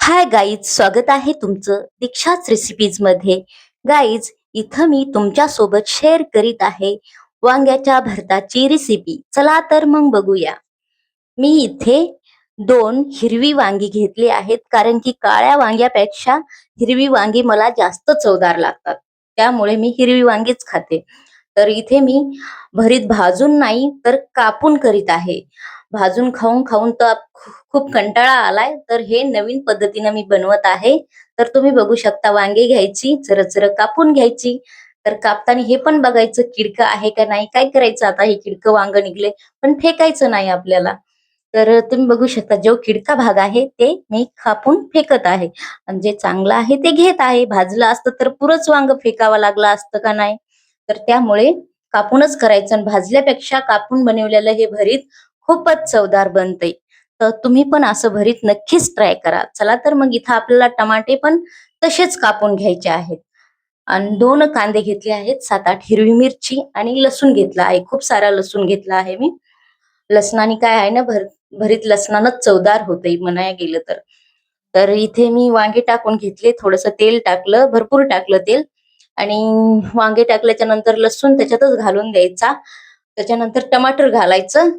Hi guys, स्वागत आहे तुमचं दीक्षाच रेसिपीज मध्ये. गाईज, इथं मी तुमच्या सोबत शेअर करीत आहे वांग्याच्या भरताची रेसिपी. चला तर मग बघूया. मी इथे 2 हिरवी वांगी घेतली आहेत, कारण की काळ्या वांग्यापेक्षा हिरवी वांगी मला जास्त चवदार लागतात. त्यामुळे मी हिरवी वांगीच खाते. तर इथे मी भरीत भाजून नाही तर कापून करीत आहे. भाजून खाऊन खाऊन तर खूप कंटाळा आलाय, तर हे नवीन पद्धतीने मी बनवत आहे. तर तुम्ही बघू शकता, वांगे घ्यायची, चरचर कापून घ्यायची. तर कापताना हे पण बघायचं किडकं आहे का नाही. काय करायचं आता, हे किडकं वांग निघले पण फेकायचं नाही आपल्याला. तर तुम्ही बघू शकता, जो किडका भाग आहे ते मी कापून फेकत आहे आणि जे चांगलं आहे ते घेत आहे. भाजलं असतं तर पुरंच वांग फेकावं लागलं असतं का नाही. तर त्यामुळे कापूनच करायचं आणि भाजल्यापेक्षा कापून बनवलेलं हे भरीत खूपच चवदार बनते. तर तुम्ही पण असं भरीत नक्कीच ट्राय करा. चला तर मग इथं आपल्याला टमाटे पण तसेच कापून घ्यायचे आहेत आणि 2 कांदे घेतले आहेत, 7-8 हिरवी मिरची आणि लसूण घेतला आहे. खूप सारा लसूण घेतला आहे मी. लसणाने काय आहे ना, भरीत लसणानच चवदार होते म्हणाय गेलं तर. तर इथे मी वांगे टाकून घेतले, थोडंसं तेल टाकलं, भरपूर टाकलं तेल आणि वांगे टाकल्याच्या नंतर लसूण त्याच्यातच घालून द्यायचा. त्याच्यानंतर टमाटर घालायचं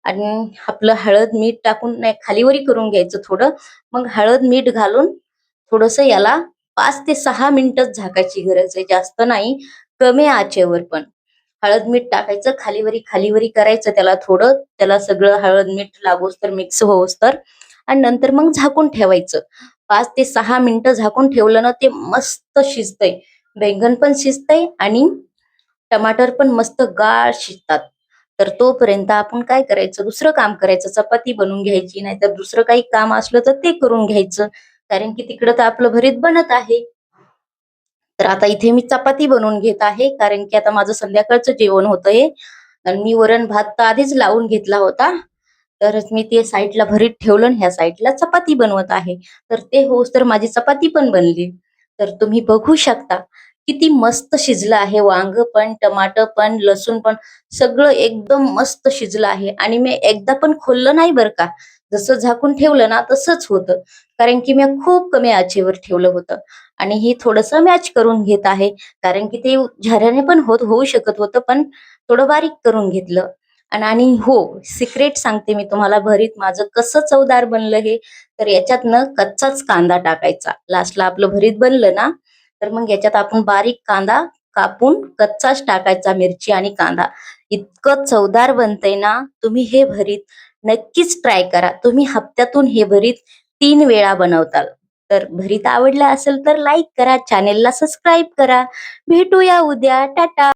आणि आपलं हळद मीठ टाकून नाही, खालीवरी करून घ्यायचं थोडं. मग हळद मीठ घालून थोडंसं याला 5 ते 6 मिनिटच झाकायची गरज आहे, जास्त नाही, कमी आचेवर. पण हळद मीठ टाकायचं, खालीवरी खालीवरी करायचं त्याला थोडं, त्याला सगळं हळद मीठ लागोस तर, मिक्स होऊस तर, आणि नंतर मग झाकून ठेवायचं. 5 ते 6 मिनिटं झाकून ठेवलं ना, ते मस्त शिजतंय. बैंगन पण शिजतंय आणि टमाटर पण मस्त गाळ शिजतात. तर तोपर्यंत आपण काय करायचं, दुसरं काम करायचं, चपाती बनवून घ्यायची, नाहीतर दुसरं काही काम असलं तर ते करून घ्यायचं, कारण की तिकडं तर आपलं भरीत बनत आहे. तर आता इथे मी चपाती बनवून घेत आहे, कारण की आता माझं संध्याकाळचं जेवण होतं हे. आणि मी वरण भात तर आधीच लावून घेतला होता. तर मी ते साईडला भरीत ठेवलं आणि ह्या साईडला चपाती बनवत आहे. तर ते होस तर माझी चपाती पण बनली. तर तुम्ही बघू शकता किती मस्त शिजलं आहे वांग पण, टमाटर पण, लसूण पण, सगळं एकदम मस्त शिजलं आहे. आणि मी एकदा पण खोललं नाही बरं का. जसं झाकून ठेवलं ना तसंच होतं, कारण की मी खूप कमी आचेवर ठेवलं होतं. आणि हे थोडंसं मॅच करून घेत आहे, कारण की ते झऱ्याने पण होऊ शकत होतं, पण थोडं बारीक करून घेतलं. आणि हो, सिक्रेट सांगते मी तुम्हाला, भरीत माझं कसं चवदार बनलं हे. तर याच्यात न कच्चाच कांदा टाकायचा. लास्टला आपलं भरीत बनलं ना, तर मग याच्यात आपण बारीक कांदा कापून कच्चाच टाकायचा, मिरची आणि कांदा. इतकं चवदार बनतंय ना, तुम्ही हे भरीत नक्कीच ट्राय करा. तुम्ही हप्त्यातून हे भरीत 3 वेळा बनवताल. तर भरीत आवडलं असेल तर लाईक करा, चॅनेलला सबस्क्राईब करा. भेटूया उद्या. टाटा.